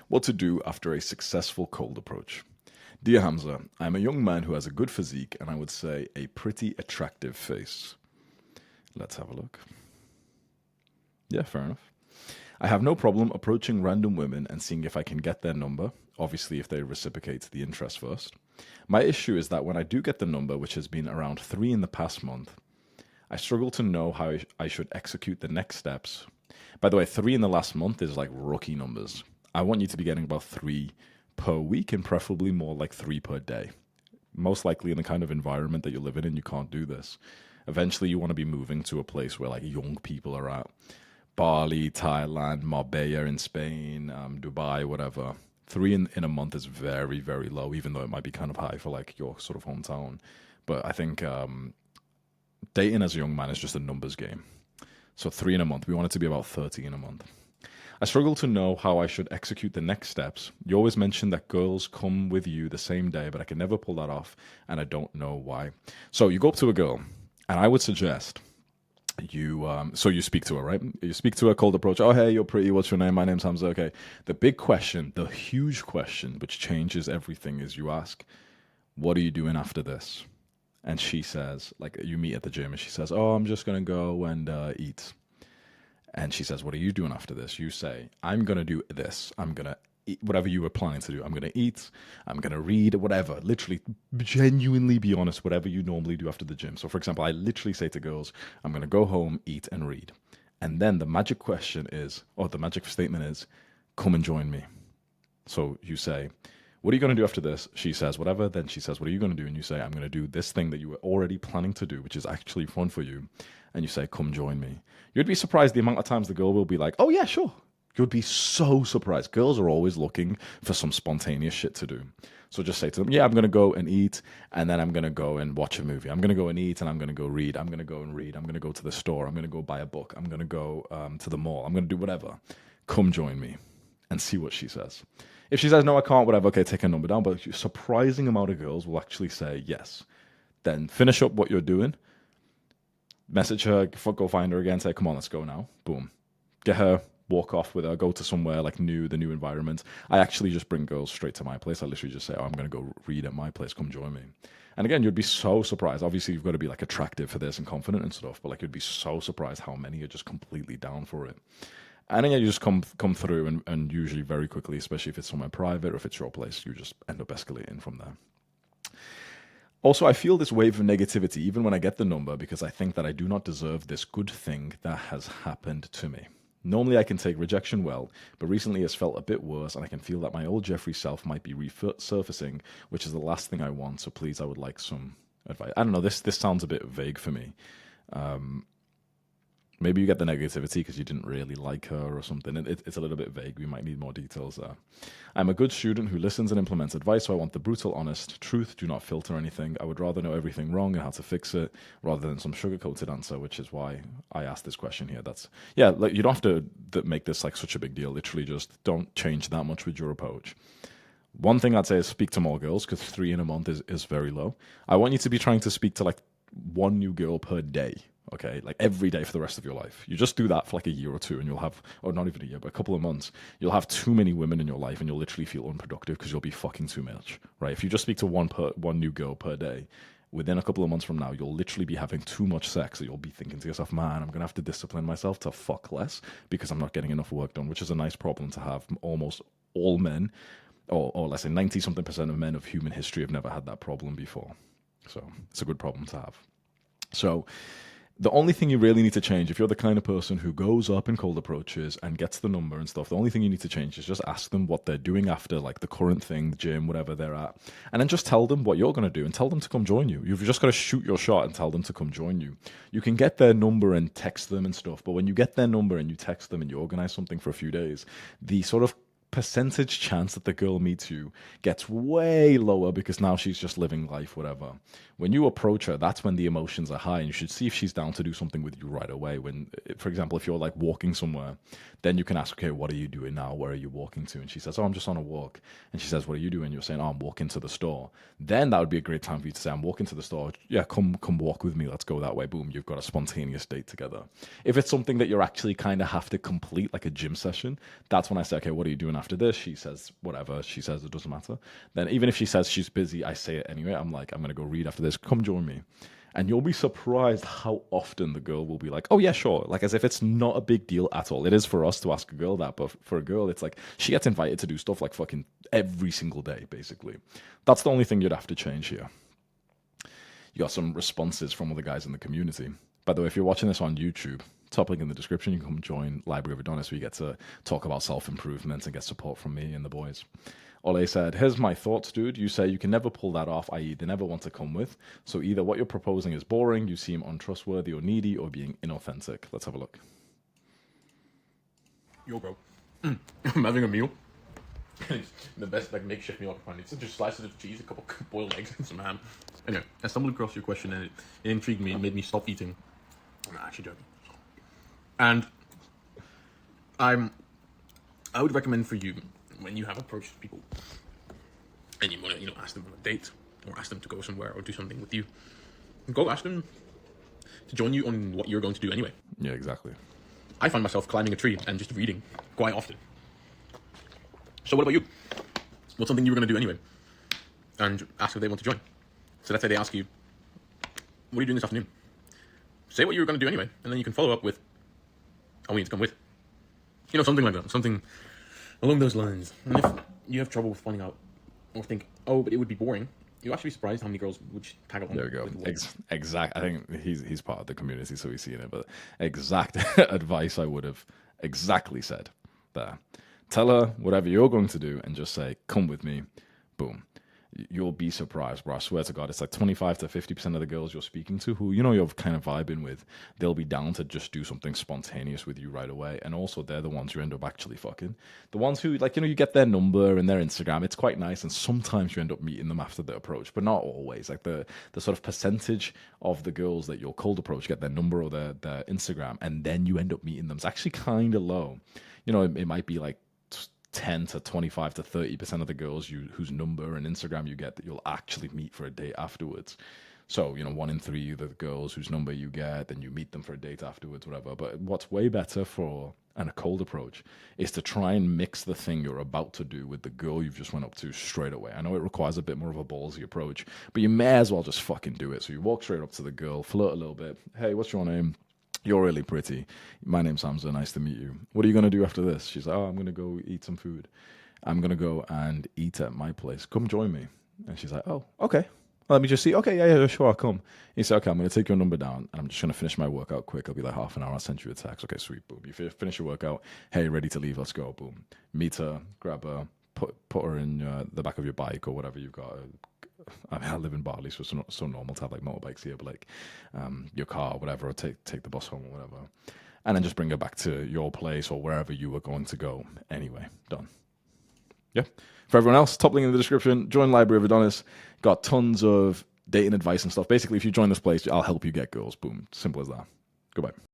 What to do after a successful cold approach. Dear Hamza, I'm a young man who has a good physique and I would say a pretty attractive face. Let's have a look. Yeah, fair enough. I have no problem approaching random women and seeing if I can get their number, obviously, if they reciprocate the interest first. My issue is that when I do get the number, which has been around 3 in the past month, I struggle to know how I should execute the next steps. By the way, 3 in the last month is like rookie numbers. I want you to be getting about 3 per week and preferably more like 3 per day. Most likely in the kind of environment that you're living in, you can't do this. Eventually, you want to be moving to a place where like young people are at. Bali, Thailand, Marbella in Spain, Dubai, whatever. 3 in a month is very, very low, even though it might be kind of high for like your sort of hometown. But I think dating as a young man is just a numbers game. So 3 in a month. We want it to be about 30 in a month. I struggle to know how I should execute the next steps. You always mention that girls come with you the same day, but I can never pull that off, and I don't know why. So you go up to a girl, and I would suggest so you speak to her, right? You speak to her, cold approach. Oh, hey, you're pretty. What's your name? My name's Hamza. Okay. The big question, the huge question, which changes everything, is you ask, what are you doing after this? And she says, like, you meet at the gym, and she says, oh, I'm just going to go and eat. And she says, what are you doing after this? You say, I'm going to do this. I'm going to eat whatever you were planning to do. I'm going to eat. I'm going to read, whatever. Literally, genuinely be honest, whatever you normally do after the gym. So, for example, I literally say to girls, I'm going to go home, eat, and read. And then the magic question is, or the magic statement is, come and join me. So you say, what are you going to do after this? She says, whatever. Then she says, what are you going to do? And you say, I'm going to do this thing that you were already planning to do, which is actually fun for you. And you say, come join me. You'd be surprised the amount of times the girl will be like, oh, yeah, sure. You'd be so surprised. Girls are always looking for some spontaneous shit to do. So just say to them, yeah, I'm going to go and eat, and then I'm going to go and watch a movie. I'm going to go and eat, and I'm going to go read. I'm going to go and read. I'm going to go to the store. I'm going to go buy a book. I'm going to go to the mall. I'm going to do whatever. Come join me and see what she says. If she says, no, I can't, whatever, okay, take her number down. But a surprising amount of girls will actually say yes. Then finish up what you're doing. Message her, go find her again, say, come on, let's go now. Boom. Get her, walk off with her, go to somewhere like the new environment. I actually just bring girls straight to my place. I literally just say, oh, I'm going to go read at my place, come join me. And again, you'd be so surprised. Obviously, you've got to be like attractive for this and confident and stuff, but like you'd be so surprised how many are just completely down for it. And then you just come through and usually very quickly, especially if it's somewhere private or if it's your place, you just end up escalating from there. Also, I feel this wave of negativity even when I get the number because I think that I do not deserve this good thing that has happened to me. Normally I can take rejection well, but recently it's felt a bit worse and I can feel that my old Jeffrey self might be resurfacing, which is the last thing I want, so please, I would like some advice. I don't know, this sounds a bit vague for me. Maybe you get the negativity because you didn't really like her or something. It's a little bit vague. We might need more details there. I'm a good student who listens and implements advice, so I want the brutal, honest truth. Do not filter anything. I would rather know everything wrong and how to fix it rather than some sugar-coated answer, which is why I asked this question here. Like, you don't have to make this like such a big deal. Literally just don't change that much with your approach. One thing I'd say is speak to more girls because 3 in a month is very low. I want you to be trying to speak to like 1 new girl per day. Okay, like every day for the rest of your life. You just do that for like a year or two and you'll have, or not even a year, but a couple of months, you'll have too many women in your life and you'll literally feel unproductive because you'll be fucking too much, right? If you just speak to one new girl per day, within a couple of months from now, you'll literally be having too much sex that you'll be thinking to yourself, man, I'm going to have to discipline myself to fuck less because I'm not getting enough work done, which is a nice problem to have. Almost all men, or let's say 90-something% of men of human history have never had that problem before. So it's a good problem to have. So the only thing you really need to change, if you're the kind of person who goes up in cold approaches and gets the number and stuff, the only thing you need to change is just ask them what they're doing after, like the current thing, the gym, whatever they're at. And then just tell them what you're going to do and tell them to come join you. You've just got to shoot your shot and tell them to come join you. You can get their number and text them and stuff, but when you get their number and you text them and you organize something for a few days, the sort of percentage chance that the girl meets you gets way lower because now she's just living life, whatever. When you approach her, that's when the emotions are high and you should see if she's down to do something with you right away. When, for example, if you're like walking somewhere, then you can ask, okay, what are you doing now? Where are you walking to? And she says, oh, I'm just on a walk. And she says, what are you doing? You're saying, oh, I'm walking to the store. Then that would be a great time for you to say, I'm walking to the store. Yeah, come walk with me. Let's go that way. Boom, you've got a spontaneous date together. If it's something that you're actually kind of have to complete, like a gym session, that's when I say, okay, what are you doing after this. She says whatever. She says it doesn't matter. Then even if she says she's busy, I say it anyway. I'm like, I'm going to go read after this. Come join me. And you'll be surprised how often the girl will be like, oh, yeah, sure. Like, as if it's not a big deal at all. It is for us to ask a girl that, but for a girl, it's like she gets invited to do stuff like fucking every single day, basically. That's the only thing you'd have to change here. You got some responses from other guys in the community. By the way, if you're watching this on YouTube, top link in the description, you can come join Library of Adonis, where you get to talk about self-improvement and get support from me and the boys. Ole said, here's my thoughts, dude. You say you can never pull that off, i.e. they never want to come with. So either what you're proposing is boring, you seem untrustworthy or needy, or being inauthentic. Let's have a look. Yo, bro. I'm having a meal. The best like makeshift meal I can find. It's just slices of cheese, a couple boiled eggs, and some ham. Anyway, I stumbled across your question and it intrigued me. It made me stop eating. I'm not actually joking. And I would recommend for you, when you have approached people and you want to, ask them on a date or ask them to go somewhere or do something with you, go ask them to join you on what you're going to do anyway. Yeah, exactly. I find myself climbing a tree and just reading quite often. So what about you? What's something you were going to do anyway? And ask if they want to join. So let's say they ask you, what are you doing this afternoon? Say what you were going to do anyway, and then you can follow up with, oh, we need to come with. Something like that. Something along those lines. And if you have trouble with finding out or think, oh, but it would be boring, you'll actually be surprised how many girls would tag along. There we go. Exact. I think he's part of the community, so he's seen it. But exact advice I would have exactly said there. Tell her whatever you're going to do and just say, come with me. Boom. You'll be surprised, bro. I swear to God, it's like 25 to 50% of the girls you're speaking to who, you're kind of vibing with, they'll be down to just do something spontaneous with you right away. And also, they're the ones you end up actually fucking. The ones who, you get their number and their Instagram. It's quite nice. And sometimes you end up meeting them after the approach, but not always. Like the sort of percentage of the girls that you'll cold approach get their number or their Instagram, and then you end up meeting them. It's actually kind of low. It might be like 10 to 25 to 30% of the girls whose number and Instagram you get that you'll actually meet for a date afterwards. So, 1 in 3 of the girls whose number you get, then you meet them for a date afterwards, whatever. But what's way better for a cold approach is to try and mix the thing you're about to do with the girl you've just went up to straight away. I know it requires a bit more of a ballsy approach, but you may as well just fucking do it. So you walk straight up to the girl, flirt a little bit. Hey, what's your name? You're really pretty. My name's Hamza. Nice to meet you. What are you going to do after this? She's like, oh, I'm going to go eat some food. I'm going to go and eat at my place. Come join me. And she's like, oh, okay. Let me just see. Okay, yeah, sure, I'll come. He said, okay, I'm going to take your number down, and I'm just going to finish my workout quick. It'll be like half an hour. I'll send you a text. Okay, sweet, boom. You finish your workout. Hey, ready to leave. Let's go, boom. Meet her, grab her, put her in the back of your bike or whatever you've got. I mean, I live in Barley, so it's so normal to have motorbikes here, but your car or whatever, or take the bus home or whatever. And then just bring her back to your place or wherever you were going to go anyway. Done. Yeah. For everyone else, top link in the description. Join Library of Adonis. Got tons of dating advice and stuff. Basically, if you join this place, I'll help you get girls. Boom. Simple as that. Goodbye.